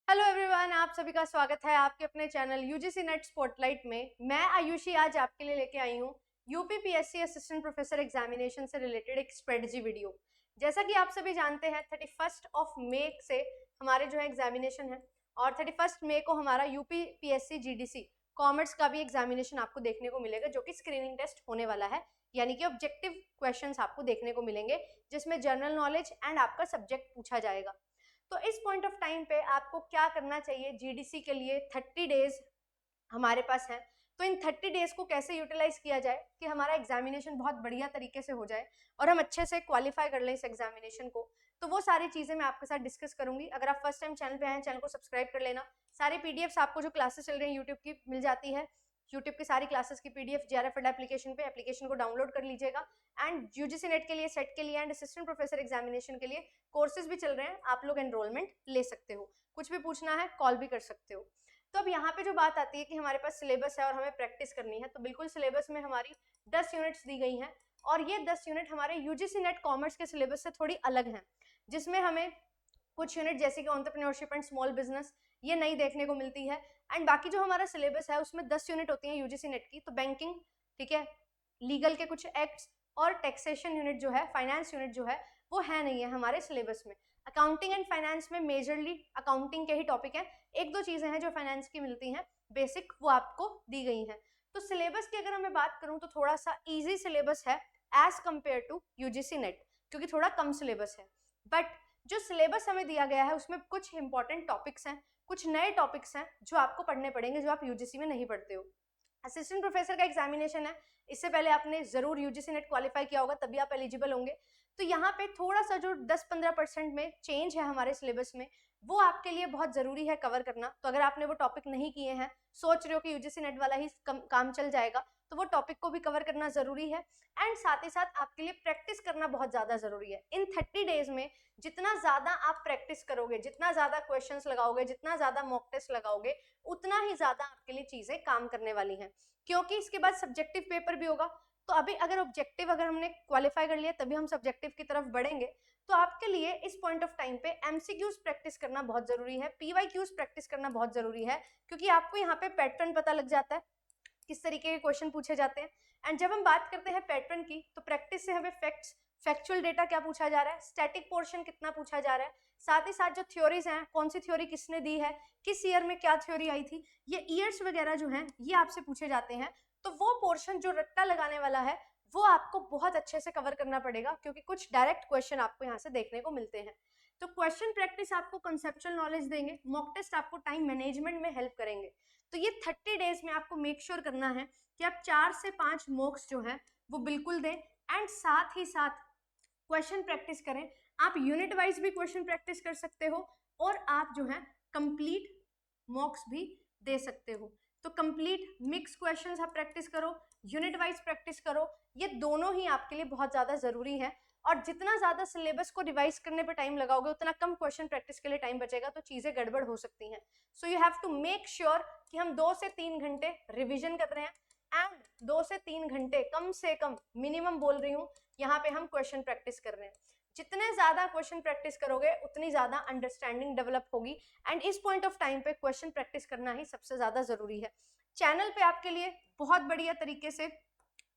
Hello everyone, आप सभी का स्वागत है आपके अपने चैनल यूजीसी नेट स्पॉटलाइट में। मैं आयुषी आज आपके लिए लेके आई हूँ यूपीपीएससी असिस्टेंट प्रोफेसर एग्जामिनेशन से रिलेटेड एक स्ट्रेटजी वीडियो। जैसा कि आप सभी जानते हैं 31 ऑफ मई से हमारे जो है एग्जामिनेशन है और 31 मई को हमारा यूपीपीएससी जीडीसी कॉमर्स का भी एग्जामिनेशन आपको देखने को मिलेगा, जो कि स्क्रीनिंग टेस्ट होने वाला है। यानी कि ऑब्जेक्टिव क्वेश्चंस आपको देखने को मिलेंगे जिसमें जनरल नॉलेज एंड आपका सब्जेक्ट पूछा जाएगा। तो इस पॉइंट ऑफ टाइम पे आपको क्या करना चाहिए, जीडीसी के लिए 30 डेज हमारे पास है। तो इन 30 डेज को कैसे यूटिलाइज किया जाए कि हमारा एग्जामिनेशन बहुत बढ़िया तरीके से हो जाए और हम अच्छे से क्वालिफाई कर लें इस एग्जामिनेशन को। तो वो सारी चीजें मैं आपके साथ डिस्कस करूंगी। अगर आप फर्स्ट टाइम चैनल पे आए हैं, चैनल को सब्सक्राइब कर लेना। सारी पीडीएफ्स आपको जो क्लासेस चल रही है यूट्यूब की मिल जाती है। यूट्यूब की सारी क्लासेस की पीडीएफ जेआरएफ एप्लीकेशन पे, एप्लीकेशन को डाउनलोड कर लीजिएगा। एंड यूजीसी नेट के लिए, सेट के लिए एंड असिस्टेंट प्रोफेसर एग्जामिनेशन के लिए कोर्सेज भी चल रहे हैं, आप लोग एनरोलमेंट ले सकते हो। कुछ भी पूछना है कॉल भी कर सकते हो। तो अब यहाँ पे जो बात आती है कि हमारे पास सिलेबस है और हमें प्रैक्टिस करनी है, तो बिल्कुल सिलेबस में हमारी 10 यूनिट्स दी गई हैं और ये 10 यूनिट हमारे यूजीसी नेट कॉमर्स के सिलेबस से थोड़ी अलग हैं, जिसमें हमें कुछ यूनिट जैसे कि एंटरप्रेन्योरशिप एंड स्मॉल बिजनेस ये नई देखने को मिलती है। एंड बाकी जो हमारा सिलेबस है उसमें 10 यूनिट होती है यूजीसी नेट की, तो बैंकिंग, ठीक है, लीगल के कुछ एक्ट्स और टैक्सेशन यूनिट जो है, फाइनेंस यूनिट जो है वो है नहीं है हमारे सिलेबस में। अकाउंटिंग एंड फाइनेंस में मेजरली अकाउंटिंग के ही टॉपिक हैं, एक दो चीजें हैं जो फाइनेंस की मिलती हैं बेसिक, वो आपको दी गई हैं। तो सिलेबस की अगर मैं बात करूं तो थोड़ा सा इजी सिलेबस है as compare to UGC NET, क्योंकि थोड़ा कम सिलेबस है। बट जो सिलेबस हमें दिया गया है उसमें कुछ इंपॉर्टेंट टॉपिक्स हैं, कुछ नए टॉपिक्स हैं जो आपको पढ़ने पड़ेंगे, जो आप यूजीसी में नहीं पढ़ते हो। असिस्टेंट प्रोफेसर का एग्जामिनेशन है, इससे पहले आपने जरूर यूजीसी नेट क्वालिफाई किया होगा, तभी आप एलिजिबल होंगे। तो यहाँ पे थोड़ा सा जो 10-15% में चेंज है हमारे सिलेबस में, वो आपके लिए बहुत जरूरी है कवर करना। तो अगर आपने वो टॉपिक नहीं किए हैं, सोच रहे हो कि यूजीसी नेट वाला ही काम चल जाएगा, तो वो टॉपिक को भी कवर करना जरूरी है। एंड साथ ही साथ आपके लिए प्रैक्टिस करना बहुत ज्यादा जरूरी है। इन 30 डेज में जितना ज्यादा आप प्रैक्टिस करोगे, जितना ज्यादा क्वेश्चंस लगाओगे, जितना ज्यादा मॉक टेस्ट लगाओगे, उतना ही ज्यादा आपके लिए चीजें काम करने वाली हैं, क्योंकि इसके बाद सब्जेक्टिव पेपर भी होगा। तो अभी अगर ऑब्जेक्टिव अगर हमने क्वालिफाई कर लिया तभी हम सब्जेक्टिव की तरफ बढ़ेंगे। तो आपके लिए इस पॉइंट ऑफ टाइम पे एमसीक्यूज प्रैक्टिस करना बहुत जरूरी है, पीवाईक्यूज प्रैक्टिस करना बहुत जरूरी है, क्योंकि आपको यहाँ पे पैटर्न पता लग जाता है किस तरीके के क्वेश्चन पूछे जाते हैं। एंड जब हम बात करते हैं पैटर्न की, तो प्रैक्टिस से हमें फैक्ट्स, फैक्चुअल डेटा क्या पूछा जा रहा है, स्टैटिक पोर्शन कितना पूछा जा रहा है, साथ ही साथ जो थ्योरीज हैं, कौन सी थ्योरी किसने दी है, किस ईयर में क्या थ्योरी आई थी, ये ईयर्स वगैरह जो हैं ये आपसे पूछे जाते हैं। तो वो पोर्शन जो रट्टा लगाने वाला है वो आपको बहुत अच्छे से कवर करना पड़ेगा, क्योंकि कुछ डायरेक्ट क्वेश्चन आपको यहाँ से देखने को मिलते हैं। तो क्वेश्चन प्रैक्टिस आपको कंसेप्चुअल नॉलेज देंगे, मॉक टेस्ट आपको टाइम मैनेजमेंट में हेल्प करेंगे। तो ये 30 डेज में आपको मेक श्योर करना है कि आप 4 से 5 मॉक्स जो है वो बिल्कुल दें, एंड साथ ही साथ क्वेश्चन प्रैक्टिस करें। आप यूनिट वाइज भी क्वेश्चन प्रैक्टिस कर सकते हो और आप जो है कंप्लीट मॉक्स भी दे सकते हो। तो कंप्लीट मिक्स क्वेश्चंस आप प्रैक्टिस करो, यूनिट वाइज प्रैक्टिस करो, ये दोनों ही आपके लिए बहुत ज़्यादा ज़रूरी है। और जितना ज़्यादा सिलेबस को रिवाइज करने पर टाइम लगाओगे, उतना कम क्वेश्चन प्रैक्टिस के लिए टाइम बचेगा, तो चीज़ें गड़बड़ हो सकती हैं। So you have to make sure कि हम 2 से 3 घंटे रिविजन कर रहे हैं एंड 2 से 3 घंटे कम से कम, मिनिमम बोल रही हूँ, यहाँ पे हम क्वेश्चन प्रैक्टिस कर रहे हैं। जितने ज्यादा क्वेश्चन प्रैक्टिस करोगे उतनी ज्यादा अंडरस्टैंडिंग डेवलप होगी। एंड इस पॉइंट ऑफ टाइम पे क्वेश्चन प्रैक्टिस करना ही सबसे ज्यादा जरूरी है। चैनल पे आपके लिए बहुत बढ़िया तरीके से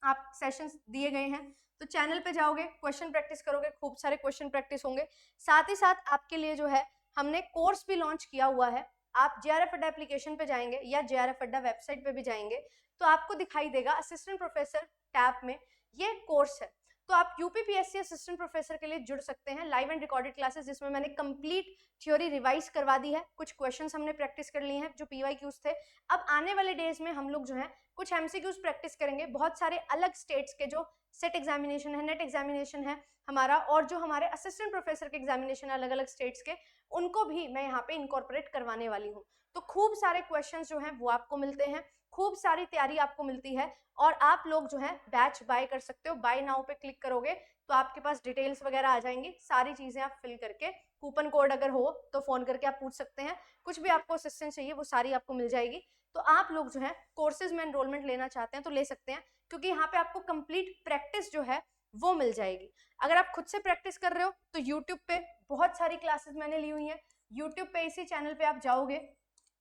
आप सेशंस दिए गए हैं, तो चैनल पे जाओगे, क्वेश्चन प्रैक्टिस करोगे, खूब सारे क्वेश्चन प्रैक्टिस होंगे। साथ ही साथ आपके लिए जो है हमने कोर्स भी लॉन्च किया हुआ है। आप जेआरएफ अड्डा एप्लीकेशन पे जाएंगे या जेआरएफ अड्डा वेबसाइट पे भी जाएंगे तो आपको दिखाई देगा असिस्टेंट प्रोफेसर टैब में ये कोर्स है। तो आप यूपीपीएससी असिस्टेंट प्रोफेसर के लिए जुड़ सकते हैं, लाइव एंड रिकॉर्डेड क्लासेस, जिसमें मैंने कंप्लीट थ्योरी रिवाइज करवा दी है, कुछ क्वेश्चंस हमने प्रैक्टिस कर लिए हैं जो पीवाईक्यूज थे। अब आने वाले डेज में हम लोग जो है कुछ एमसीक्यूज प्रैक्टिस करेंगे, बहुत सारे अलग स्टेट्स के जो सेट एग्जामिनेशन है, नेट एग्जामिनेशन है हमारा, और जो हमारे असिस्टेंट प्रोफेसर के एग्जामिनेशन अलग अलग स्टेट्स के, उनको भी मैं यहाँ पे इनकॉर्पोरेट करवाने वाली हूँ। तो खूब सारे क्वेश्चंस जो हैं वो आपको मिलते हैं, खूब सारी तैयारी आपको मिलती है, और आप लोग जो है बैच बाय कर सकते हो। बाय नाउ पे क्लिक करोगे तो आपके पास डिटेल्स वगैरह आ जाएंगी, सारी चीजें आप फिल करके, कूपन कोड अगर हो तो फोन करके आप पूछ सकते हैं, कुछ भी आपको असिस्टेंस चाहिए वो सारी आपको मिल जाएगी। तो आप लोग जो है कोर्सेज में एनरोलमेंट लेना चाहते हैं तो ले सकते हैं, क्योंकि यहाँ पे आपको कंप्लीट प्रैक्टिस जो है वो मिल जाएगी। अगर आप खुद से प्रैक्टिस कर रहे हो तो यूट्यूब पे बहुत सारी क्लासेस मैंने ली हुई हैं, यूट्यूब पे इसी चैनल पे आप जाओगे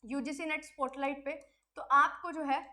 यूजीसी नेट स्पॉटलाइट पे, तो आपको जो है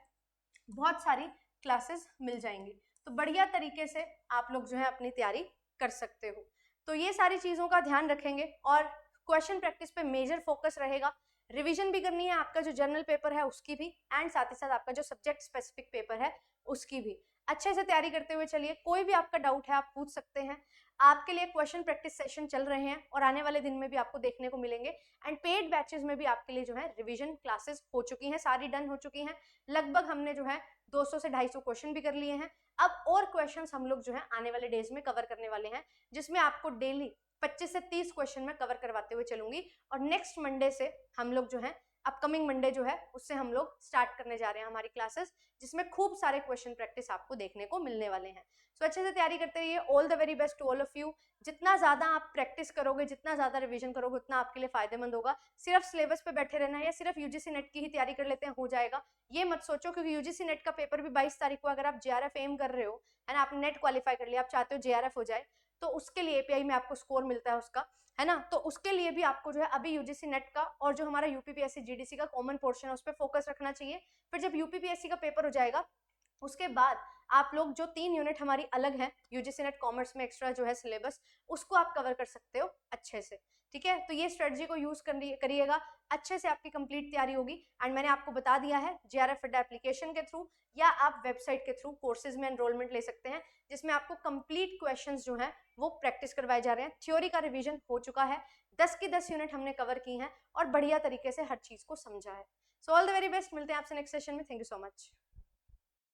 बहुत सारी क्लासेस मिल जाएंगी। तो बढ़िया तरीके से आप लोग जो है अपनी तैयारी कर सकते हो। तो ये सारी चीज़ों का ध्यान रखेंगे और क्वेश्चन प्रैक्टिस पे मेजर फोकस रहेगा। रिवीजन भी करनी है आपका जो जर्नल पेपर है उसकी भी, एंड साथ ही साथ आपका जो सब्जेक्ट स्पेसिफिक पेपर है उसकी भी अच्छे से तैयारी करते हुए चलिए। कोई भी आपका डाउट है आप पूछ सकते हैं। आपके लिए क्वेश्चन प्रैक्टिस सेशन चल रहे हैं और आने वाले दिन में भी आपको देखने को मिलेंगे। एंड पेड बैचेस में भी आपके लिए जो है रिवीजन क्लासेस हो चुकी हैं, सारी डन हो चुकी हैं। लगभग हमने जो है 200 से 250 क्वेश्चन भी कर लिए हैं। अब और क्वेश्चंस हम लोग जो है आने वाले डेज में कवर करने वाले हैं, जिसमें आपको डेली 25 से 30 क्वेश्चन में कवर करवाते हुए चलूंगी। और नेक्स्ट मंडे से हम लोग जो है, अपकमिंग मंडे जो है उससे हम लोग स्टार्ट करने जा रहे हैं हमारी क्लासेस, जिसमें खूब सारे क्वेश्चन प्रैक्टिस आपको देखने को मिलने वाले हैं। सो अच्छे से तैयारी करते रहिए। All the very best to all of you. जितना ज्यादा आप प्रैक्टिस करोगे, जितना ज्यादा रिवीजन करोगे, उतना आपके लिए फायदेमंद होगा। सिर्फ सिलेबस पे बैठे रहना है या सिर्फ यूजीसी नेट की ही तैयारी कर लेते हैं हो जाएगा, ये मत सोचो, क्योंकि यूजीसी नेट का पेपर भी 22 तारीख को, अगर आप जेआरएफ एम कर रहे हो है ना, आपने नेट क्वालिफाई कर लिया, आप चाहते हो जेआरएफ हो जाए, तो उसके लिए एपीआई में आपको स्कोर मिलता है उसका, है ना। तो उसके लिए भी आपको जो है अभी यूजीसी नेट का और जो हमारा यूपीपीएससी जीडीसी का कॉमन पोर्शन है उस पर फोकस रखना चाहिए। फिर जब यूपीपीएससी का पेपर हो जाएगा उसके बाद आप लोग जो 3 यूनिट हमारी अलग है यूजीसी नेट कॉमर्स में एक्स्ट्रा जो है सिलेबस, उसको आप कवर कर सकते हो अच्छे से, ठीक है। तो ये स्ट्रेटजी को यूज करिएगा, अच्छे से आपकी कंप्लीट तैयारी होगी। एंड मैंने आपको बता दिया है जेआरएफ अड्डा एप्लीकेशन के थ्रू या आप वेबसाइट के थ्रू कोर्सेज में एनरोलमेंट ले सकते हैं, जिसमें आपको कंप्लीट क्वेश्चंस जो हैं वो प्रैक्टिस करवाए जा रहे हैं। थ्योरी का रिवीजन हो चुका है, 10 की 10 यूनिट हमने कवर की हैं और बढ़िया तरीके से हर चीज को समझा है। So all the very best, मिलते हैं आपसे नेक्स्ट सेशन में। Thank you so much.